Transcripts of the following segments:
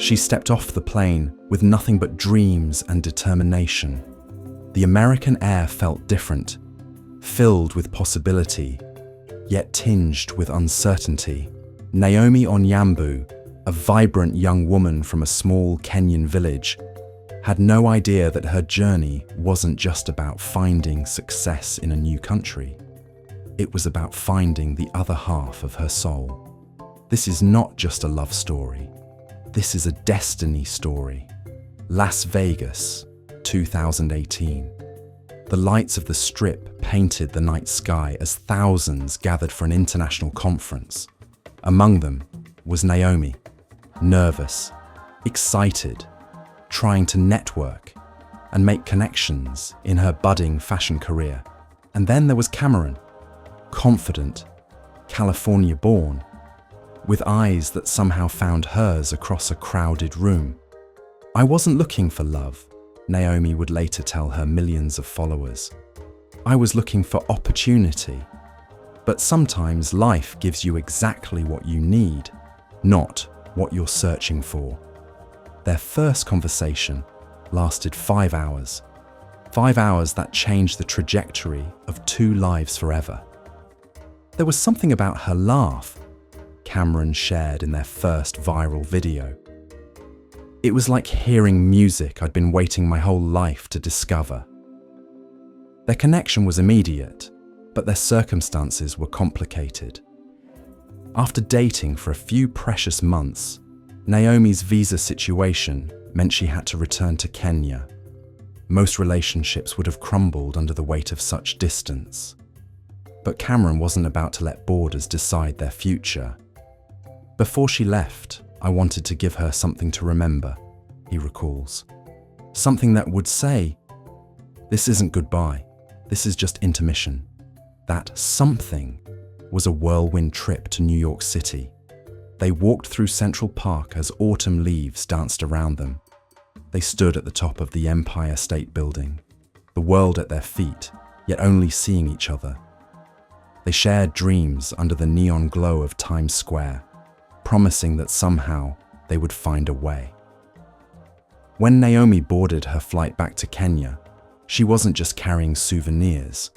She stepped off the plane with nothing but dreams and determination. The American air felt different, filled with possibility, yet tinged with uncertainty. Naomi Onyambu, a vibrant young woman from a small Kenyan village, had no idea that her journey wasn't just about finding success in a new country. It was about finding the other half of her soul. This is not just a love story. This is a destiny story. Las Vegas, 2018. The lights of the Strip painted the night sky as thousands gathered for an international conference. Among them was Naomi, nervous, excited, trying to network and make connections in her budding fashion career. And then there was Cameron, confident, California-born, with eyes that somehow found hers across a crowded room. "I wasn't looking for love," Naomi would later tell her millions of followers. "I was looking for opportunity." But sometimes life gives you exactly what you need, not what you're searching for. Their first conversation lasted 5 hours. 5 hours that changed the trajectory of 2 lives forever. There was something about her laugh, Cameron shared in their first viral video. It was like hearing music I'd been waiting my whole life to discover. Their connection was immediate, but their circumstances were complicated. After dating for a few precious months, Naomi's visa situation meant she had to return to Kenya. Most relationships would have crumbled under the weight of such distance. But Cameron wasn't about to let borders decide their future. "Before she left, I wanted to give her something to remember," he recalls. Something that would say, "This isn't goodbye, this is just intermission." That something was a whirlwind trip to New York City. They walked through Central Park as autumn leaves danced around them. They stood at the top of the Empire State Building, the world at their feet, yet only seeing each other. They shared dreams under the neon glow of Times Square, promising that somehow they would find a way. When Naomi boarded her flight back to Kenya, she wasn't just carrying souvenirs.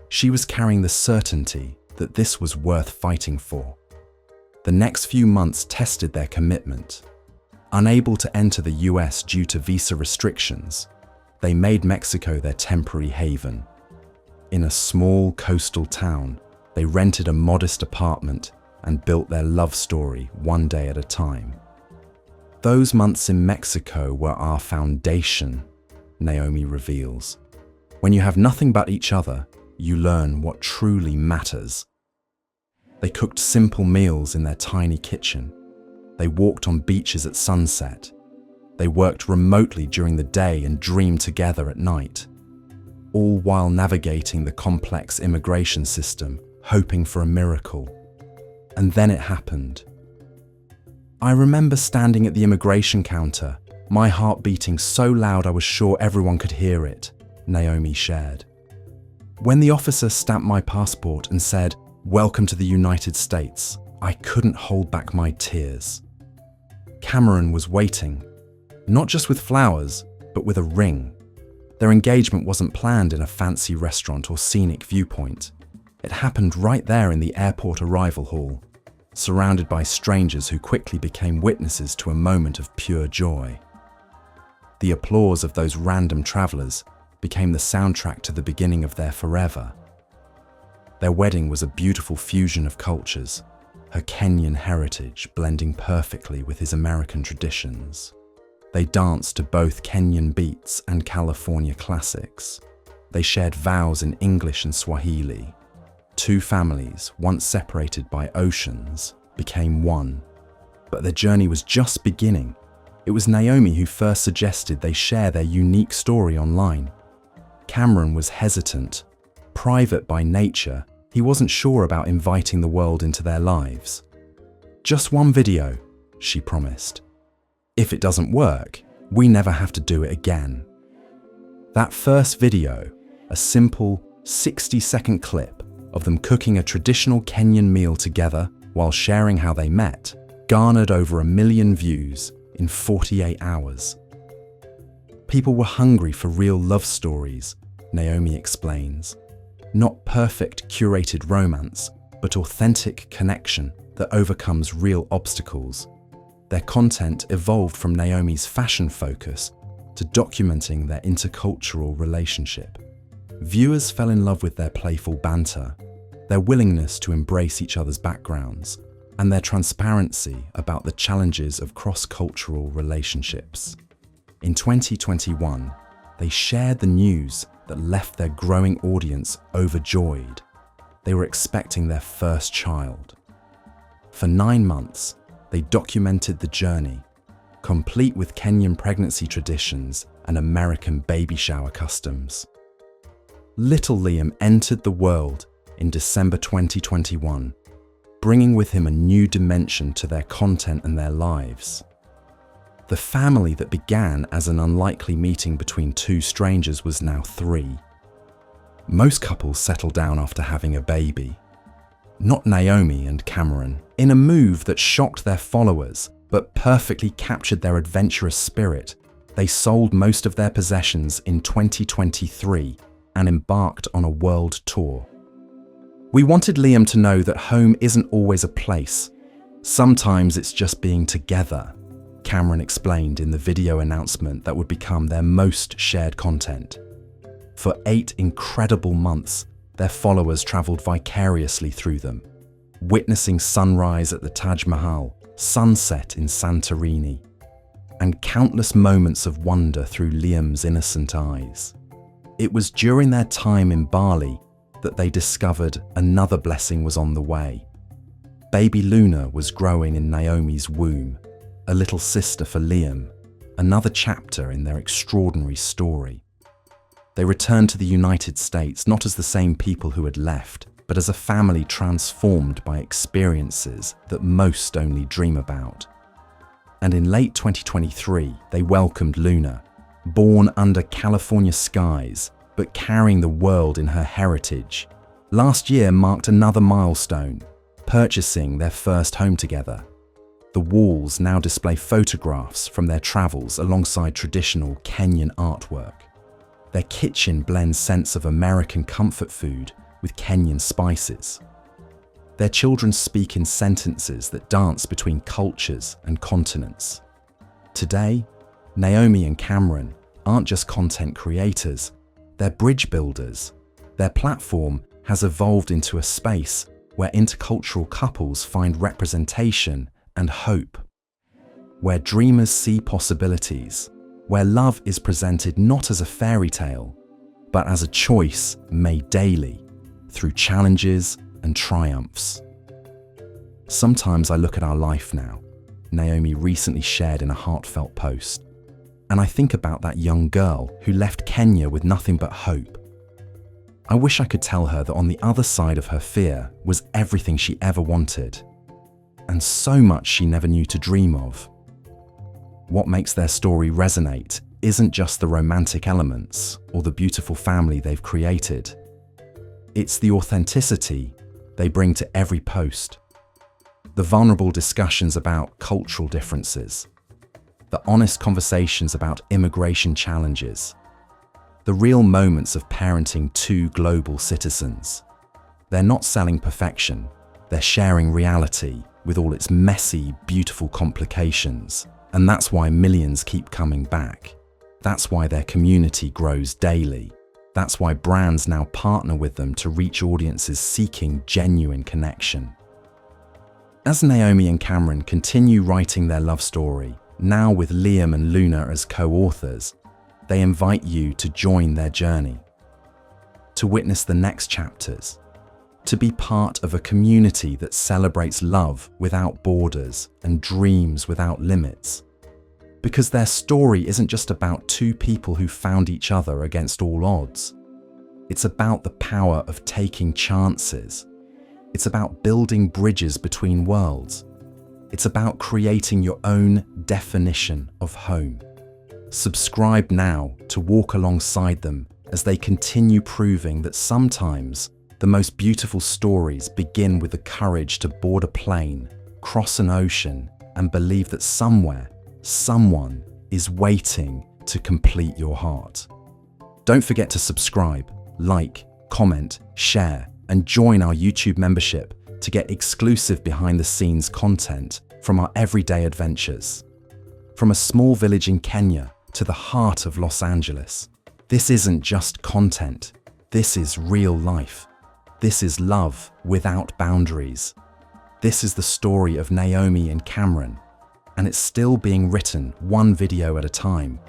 She was carrying the certainty that this was worth fighting for. The next few months tested their commitment. Unable to enter the US due to visa restrictions, they made Mexico their temporary haven. In a small coastal town, they rented a modest apartment and built their love story one day at a time. "Those months in Mexico were our foundation," Naomi reveals. "When you have nothing but each other, you learn what truly matters." They cooked simple meals in their tiny kitchen. They walked on beaches at sunset. They worked remotely during the day and dreamed together at night, all while navigating the complex immigration system, hoping for a miracle. And then it happened. "I remember standing at the immigration counter, my heart beating so loud I was sure everyone could hear it," Naomi shared. "When the officer stamped my passport and said, 'Welcome to the United States,' I couldn't hold back my tears." Cameron was waiting, not just with flowers, but with a ring. Their engagement wasn't planned in a fancy restaurant or scenic viewpoint. It happened right there in the airport arrival hall, surrounded by strangers who quickly became witnesses to a moment of pure joy. The applause of those random travelers became the soundtrack to the beginning of their forever. Their wedding was a beautiful fusion of cultures, her Kenyan heritage blending perfectly with his American traditions. They danced to both Kenyan beats and California classics. They shared vows in English and Swahili. 2 families, once separated by oceans, became one. But their journey was just beginning. It was Naomi who first suggested they share their unique story online. Cameron was hesitant. Private by nature, he wasn't sure about inviting the world into their lives. "Just one video," she promised. "If it doesn't work, we never have to do it again." That first video, a simple 60-second clip of them cooking a traditional Kenyan meal together while sharing how they met, garnered over 1 million views in 48 hours. People were hungry for real love stories, Naomi explains. Not perfect, curated romance, but authentic connection that overcomes real obstacles. Their content evolved from Naomi's fashion focus to documenting their intercultural relationship. Viewers fell in love with their playful banter, their willingness to embrace each other's backgrounds, and their transparency about the challenges of cross-cultural relationships. In 2021, they shared the news that left their growing audience overjoyed. They were expecting their first child. For 9 months, they documented the journey, complete with Kenyan pregnancy traditions and American baby shower customs. Little Liam entered the world in December 2021, bringing with him a new dimension to their content and their lives. The family that began as an unlikely meeting between two strangers was now 3. Most couples settle down after having a baby. Not Naomi and Cameron. In a move that shocked their followers but perfectly captured their adventurous spirit, they sold most of their possessions in 2023 and embarked on a world tour. We wanted Liam to know that home isn't always a place. Sometimes it's just being together, Cameron explained in the video announcement that would become their most shared content. For 8 incredible months, their followers traveled vicariously through them, witnessing sunrise at the Taj Mahal, sunset in Santorini, and countless moments of wonder through Liam's innocent eyes. It was during their time in Bali that they discovered another blessing was on the way. Baby Luna was growing in Naomi's womb, a little sister for Liam, another chapter in their extraordinary story. They returned to the United States not as the same people who had left, but as a family transformed by experiences that most only dream about. And in late 2023, they welcomed Luna, born under California skies, but carrying the world in her heritage. Last year marked another milestone, purchasing their first home together. The walls now display photographs from their travels alongside traditional Kenyan artwork. Their kitchen blends scents of American comfort food with Kenyan spices. Their children speak in sentences that dance between cultures and continents. Today, Naomi and Cameron aren't just content creators, they're bridge builders. Their platform has evolved into a space where intercultural couples find representation and hope, where dreamers see possibilities, where love is presented not as a fairy tale, but as a choice made daily through challenges and triumphs. Sometimes I look at our life now, Naomi recently shared in a heartfelt post, and I think about that young girl who left Kenya with nothing but hope. I wish I could tell her that on the other side of her fear was everything she ever wanted, and so much she never knew to dream of. What makes their story resonate isn't just the romantic elements or the beautiful family they've created. It's the authenticity they bring to every post, the vulnerable discussions about cultural differences, the honest conversations about immigration challenges, the real moments of parenting 2 global citizens. They're not selling perfection, they're sharing reality with all its messy, beautiful complications. And that's why millions keep coming back. That's why their community grows daily. That's why brands now partner with them to reach audiences seeking genuine connection. As Naomi and Cameron continue writing their love story, now with Liam and Luna as co-authors, they invite you to join their journey, to witness the next chapters, to be part of a community that celebrates love without borders and dreams without limits. Because their story isn't just about 2 people who found each other against all odds. It's about the power of taking chances. It's about building bridges between worlds. It's about creating your own definition of home. Subscribe now to walk alongside them as they continue proving that sometimes the most beautiful stories begin with the courage to board a plane, cross an ocean, and believe that somewhere Someone is waiting to complete your heart. Don't forget to subscribe, like, comment, share, and join our YouTube membership to get exclusive behind-the-scenes content from our everyday adventures. From a small village in Kenya to the heart of Los Angeles, this isn't just content. This is real life. This is love without boundaries. This is the story of Naomi and Cameron, and it's still being written one video at a time.